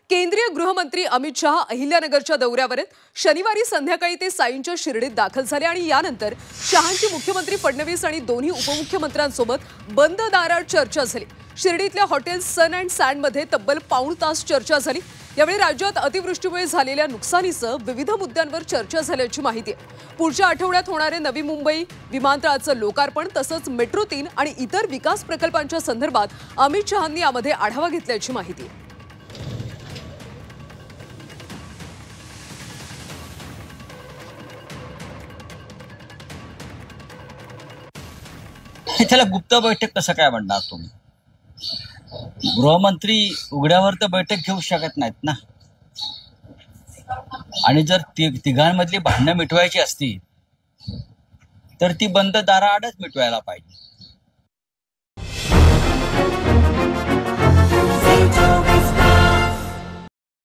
केंद्रीय गृहमंत्री अमित शहा अहिल्यानगरच्या दौऱ्यावर आहेत। शनिवारी संध्याकाळी ते साईंच्या शिर्डीत दाखल झाले आणि यानंतर शहांची मुख्यमंत्री फडणवीस आणि दोन्ही उपमुख्यमंत्र्यांसोबत बंद दारात चर्चा झाली। शिर्डीतल्या हॉटेल सन अँड सँड मध्ये तब्बल पाऊण तास चर्चा झाली। यावेळी राज्यात अतिवृष्टीमुळे झालेल्या नुकसानीसह विविध मुद्द्यांवर चर्चा झाल्याची माहिती आहे। पुढच्या आठवड्यात होणारे नवी मुंबई विमानतळाचं लोकार्पण तसंच मेट्रो 3 आणि इतर विकास प्रकल्पांच्या संदर्भात अमित शहांनी यामध्ये आढावा घेतल्याची माहिती आहे। त्याला गुप्त बैठक कसं काय म्हणणार तुम्ही? गृहमंत्री उघड्यावर तर बैठक घेऊ शकत नाहीत ना। आणि जर तिघांमधली भांडणं मिटवायची असतील तर ती बंद दाराआडच मिटवायला पाहिजे।